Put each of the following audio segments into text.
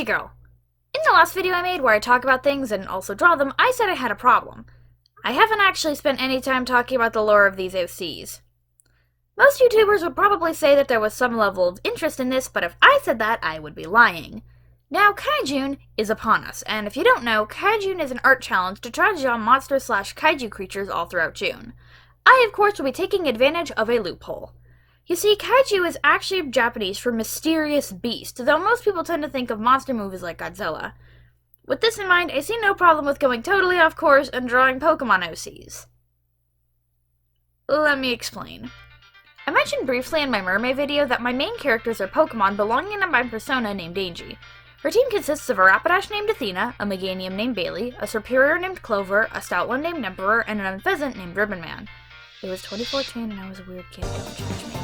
Kaiju Girl! In the last video I made where I talk about things and also draw them, I said I had a problem. I haven't actually spent any time talking about the lore of these OCs. Most YouTubers would probably say that there was some level of interest in this, but if I said that, I would be lying. Now, Kaijun is upon us, and if you don't know, Kaijun is an art challenge to try to draw monster/kaiju creatures all throughout June. I, of course, will be taking advantage of a loophole. You see, kaiju is actually Japanese for mysterious beast, though most people tend to think of monster movies like Godzilla. With this in mind, I see no problem with going totally off course and drawing Pokemon OCs. Let me explain. I mentioned briefly in my mermaid video that my main characters are Pokemon belonging to my persona named Angie. Her team consists of a Rapidash named Athena, a Meganium named Bailey, a Superior named Clover, a Stoutland named Emperor, and an Unpheasant named Ribbonman. It was 2014 and I was a weird kid, don't judge me.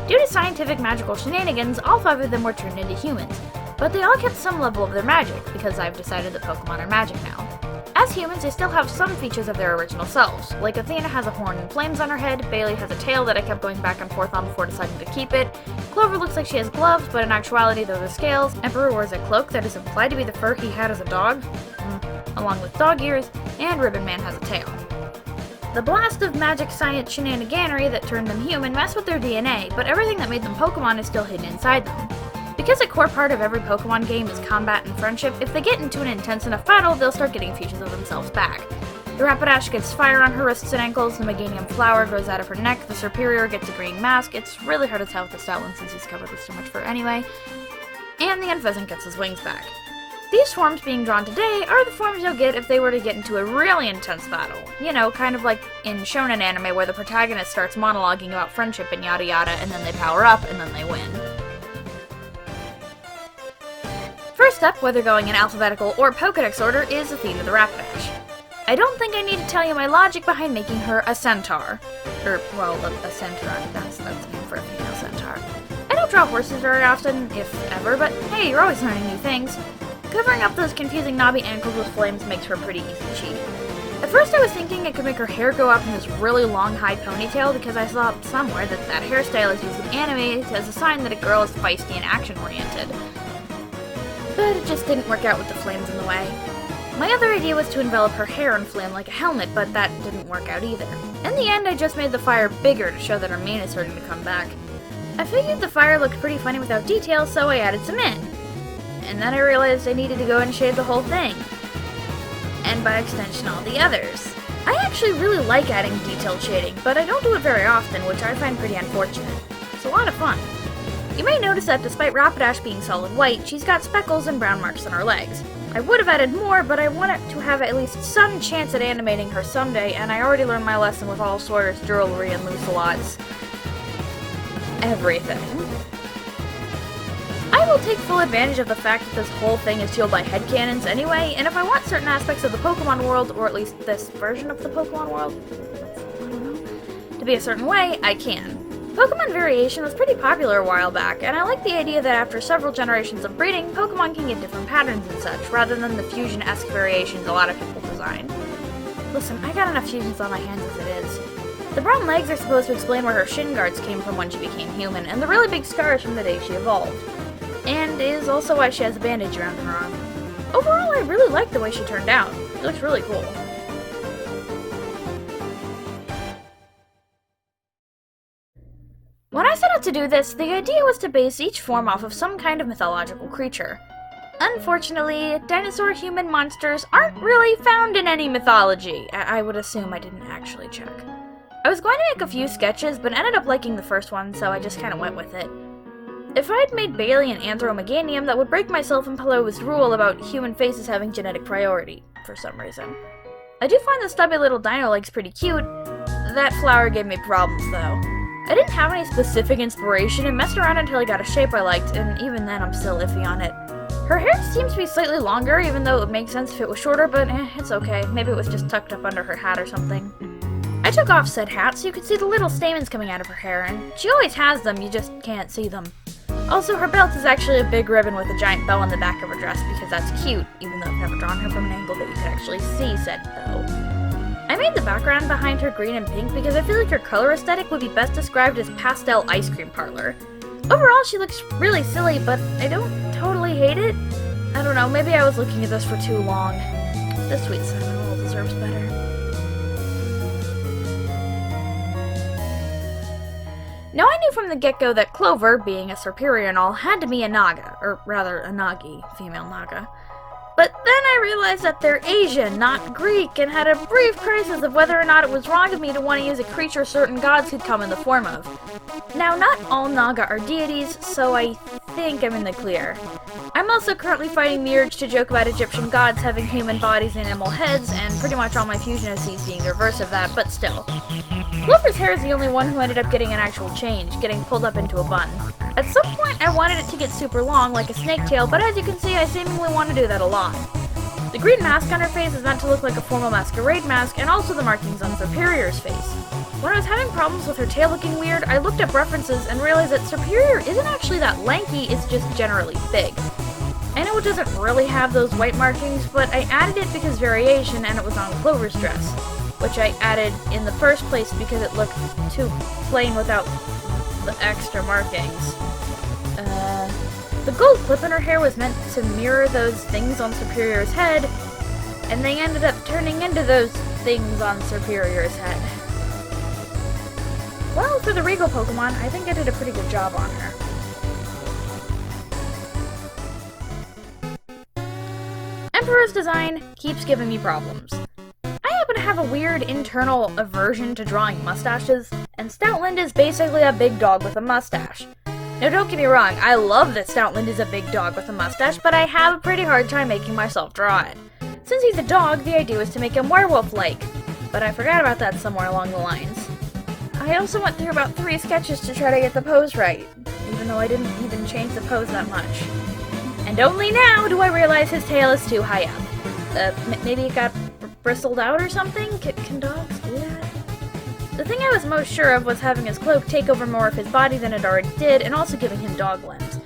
Due to scientific magical shenanigans, all 5 of them were turned into humans, but they all kept some level of their magic, because I've decided that Pokemon are magic now. As humans, they still have some features of their original selves, like Athena has a horn and flames on her head, Bailey has a tail that I kept going back and forth on before deciding to keep it, Clover looks like she has gloves, but in actuality those are scales, Emperor wears a cloak that is implied to be the fur he had as a dog, along with dog ears, and Ribbonman has a tail. The blast of magic science shenaniganery that turned them human messed with their DNA, but everything that made them Pokemon is still hidden inside them. Because a core part of every Pokemon game is combat and friendship, if they get into an intense enough battle, they'll start getting features of themselves back. The Rapidash gets fire on her wrists and ankles, the Meganium flower grows out of her neck, the Superior gets a green mask, it's really hard to tell with the Stoutland since he's covered with so much fur anyway, and the Unpheasant gets his wings back. These forms being drawn today are the forms you'll get if they were to get into a really intense battle. You know, kind of like in shonen anime where the protagonist starts monologuing about friendship and yada yada and then they power up and then they win. First up, whether going in alphabetical or Pokedex order, is Athena the Rapidash. I don't think I need to tell you my logic behind making her a centaur. A centauron, that's the name for a female centaur. I don't draw horses very often, if ever, but hey, you're always learning new things. Covering up those confusing knobby ankles with flames makes her a pretty easy cheat. At first I was thinking I could make her hair go up in this really long high ponytail because I saw somewhere that that hairstyle is used in anime as a sign that a girl is feisty and action-oriented. But it just didn't work out with the flames in the way. My other idea was to envelop her hair in flame like a helmet, but that didn't work out either. In the end, I just made the fire bigger to show that her mane is starting to come back. I figured the fire looked pretty funny without details, so I added some in. And then I realized I needed to go and shade the whole thing. And by extension, all the others. I actually really like adding detailed shading, but I don't do it very often, which I find pretty unfortunate. It's a lot of fun. You may notice that despite Rapidash being solid white, she's got speckles and brown marks on her legs. I would have added more, but I wanted to have at least some chance at animating her someday, and I already learned my lesson with all Sawyer's jewelry and Lucelots. Everything. I will take full advantage of the fact that this whole thing is fueled by headcanons anyway, and if I want certain aspects of the Pokemon world, or at least this version of the Pokemon world, I don't know, to be a certain way, I can. Pokemon variation was pretty popular a while back, and I like the idea that after several generations of breeding, Pokemon can get different patterns and such, rather than the fusion-esque variations a lot of people design. Listen, I got enough fusions on my hands as it is. The brown legs are supposed to explain where her shin guards came from when she became human, and the really big scars from the day she evolved. And is also why she has a bandage around her arm. Overall, I really like the way she turned out. She looks really cool. When I set out to do this, the idea was to base each form off of some kind of mythological creature. Unfortunately, dinosaur-human monsters aren't really found in any mythology. I would assume I didn't actually check. I was going to make a few sketches, but ended up liking the first one, so I just kinda went with it. If I'd made Bailey an Anthromeganium, that would break my self-imposed rule about human faces having genetic priority, for some reason. I do find the stubby little dino legs pretty cute. That flower gave me problems, though. I didn't have any specific inspiration and messed around until I got a shape I liked, and even then I'm still iffy on it. Her hair seems to be slightly longer, even though it would make sense if it was shorter, but it's okay. Maybe it was just tucked up under her hat or something. I took off said hat so you could see the little stamens coming out of her hair, and she always has them, you just can't see them. Also, her belt is actually a big ribbon with a giant bow on the back of her dress because that's cute, even though I've never drawn her from an angle that you could actually see said bow. I made the background behind her green and pink because I feel like her color aesthetic would be best described as pastel ice cream parlor. Overall, she looks really silly, but I don't totally hate it? I don't know, maybe I was looking at this for too long. This sweet cinnamon deserves better. Now I knew from the get-go that Clover, being a superior and all, had to be a Naga, or rather a Nagi, female Naga. But then I realized that they're Asian, not Greek, and had a brief crisis of whether or not it was wrong of me to want to use a creature certain gods could come in the form of. Now, not all Naga are deities, so I think I'm in the clear. I'm also currently fighting the urge to joke about Egyptian gods having human bodies and animal heads, and pretty much all my fusion OCs being the reverse of that, but still. Clover's hair is the only one who ended up getting an actual change, getting pulled up into a bun. At some point, I wanted it to get super long, like a snake tail, but as you can see, I seemingly want to do that a lot. The green mask on her face is meant to look like a formal masquerade mask, and also the markings on Superior's face. When I was having problems with her tail looking weird, I looked up references and realized that Superior isn't actually that lanky, it's just generally big. I know it doesn't really have those white markings, but I added it because variation and it was on Clover's dress, which I added in the first place because it looked too plain without the extra markings. The gold clip in her hair was meant to mirror those things on Superior's head, and they ended up turning into those things on Superior's head. Well, for the Regal Pokemon, I think I did a pretty good job on her. Emperor's design keeps giving me problems. I happen to have a weird internal aversion to drawing mustaches, and Stoutland is basically a big dog with a mustache. Now don't get me wrong, I love that Stoutland is a big dog with a mustache, but I have a pretty hard time making myself draw it. Since he's a dog, the idea was to make him werewolf-like, but I forgot about that somewhere along the lines. I also went through about 3 sketches to try to get the pose right, even though I didn't even change the pose that much. And only now do I realize his tail is too high up. Maybe it got bristled out or something? Can dogs do that? The thing I was most sure of was having his cloak take over more of his body than it already did, and also giving him dog limbs.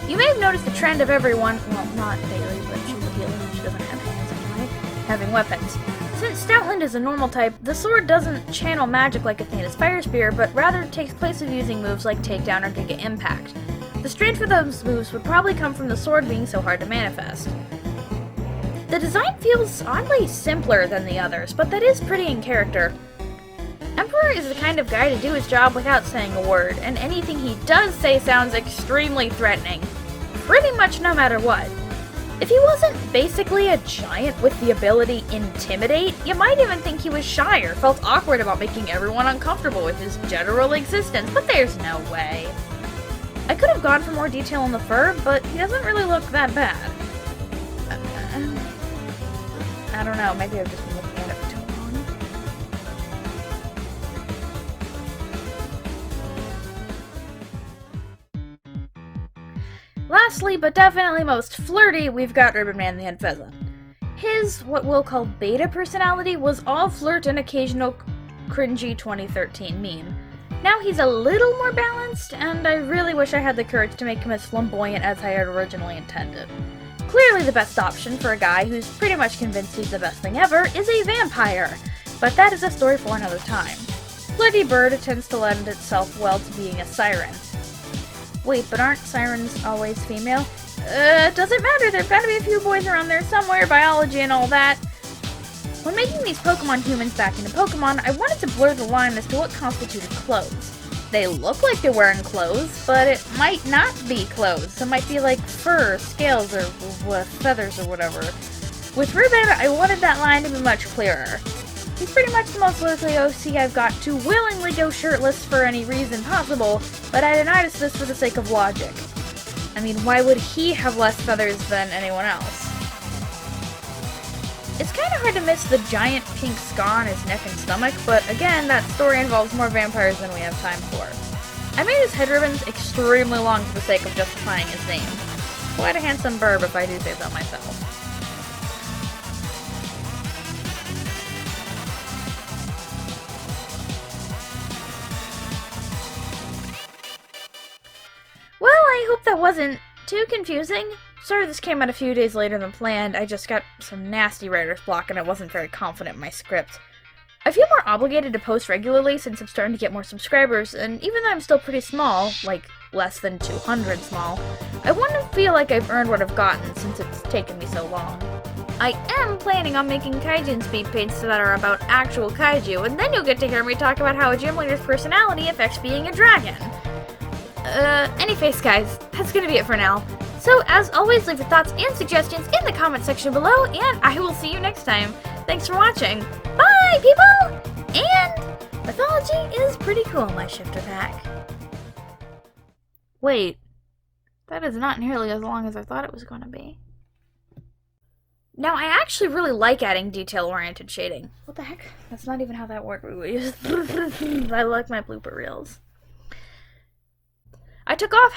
You may have noticed the trend of everyone, well, not Bailey, but she's a healer and she doesn't have hands anyway, having weapons. Since Stoutland is a normal type, the sword doesn't channel magic like Athena's Fire Spear, but rather takes place of using moves like Takedown or Giga Impact. The strength for those moves would probably come from the sword being so hard to manifest. The design feels oddly simpler than the others, but that is pretty in character. Emperor is the kind of guy to do his job without saying a word, and anything he does say sounds extremely threatening. Pretty much no matter what. If he wasn't basically a giant with the ability Intimidate, you might even think he was shy or felt awkward about making everyone uncomfortable with his general existence, but there's no way. I could have gone for more detail on the fur, but he doesn't really look that bad. I don't know, maybe I've just been looking at it for too long. Lastly, but definitely most flirty, we've got Urban Man the Hen Pheasant. His, what we'll call beta personality, was all flirt and occasional cringy 2013 meme. Now he's a little more balanced, and I really wish I had the courage to make him as flamboyant as I had originally intended. Clearly the best option for a guy who's pretty much convinced he's the best thing ever is a vampire, but that is a story for another time. Flirty Bird tends to lend itself well to being a siren. Wait, but aren't sirens always female? It doesn't matter, there've gotta be a few boys around there somewhere, biology and all that. When making these Pokemon humans back into Pokemon, I wanted to blur the line as to what constituted clothes. They look like they're wearing clothes, but it might not be clothes. It might be like fur, scales, or feathers or whatever. With Ruben, I wanted that line to be much clearer. He's pretty much the most likely OC I've got to willingly go shirtless for any reason possible, but I denied us this for the sake of logic. I mean, why would he have less feathers than anyone else? It's kind of hard to miss the giant pink scar on his neck and stomach, but again, that story involves more vampires than we have time for. I made his head ribbons extremely long for the sake of justifying his name. Quite a handsome burb if I do say so myself. Well, I hope that wasn't too confusing. Sorry this came out a few days later than planned, I just got some nasty writer's block and I wasn't very confident in my script. I feel more obligated to post regularly since I'm starting to get more subscribers, and even though I'm still pretty small, like less than 200 small, I wouldn't feel like I've earned what I've gotten since it's taken me so long. I am planning on making kaijin speed paints that are about actual kaiju, and then you'll get to hear me talk about how a gym leader's personality affects being a dragon. Anyways guys, that's gonna be it for now. So as always, leave your thoughts and suggestions in the comment section below, and I will see you next time. Thanks for watching. Bye, people! And mythology is pretty cool, my shifter pack. Wait, that is not nearly as long as I thought it was going to be. Now, I actually really like adding detail-oriented shading. What the heck? That's not even how that works. I like my blooper reels. I took off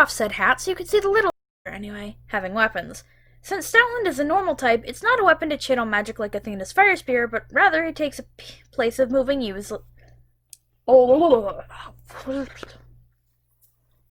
said hat so you could see the little anyway, having weapons. Since Stoutland is a normal type, it's not a weapon to channel magic like Athena's Fire Spear, but rather it takes a place of moving you as...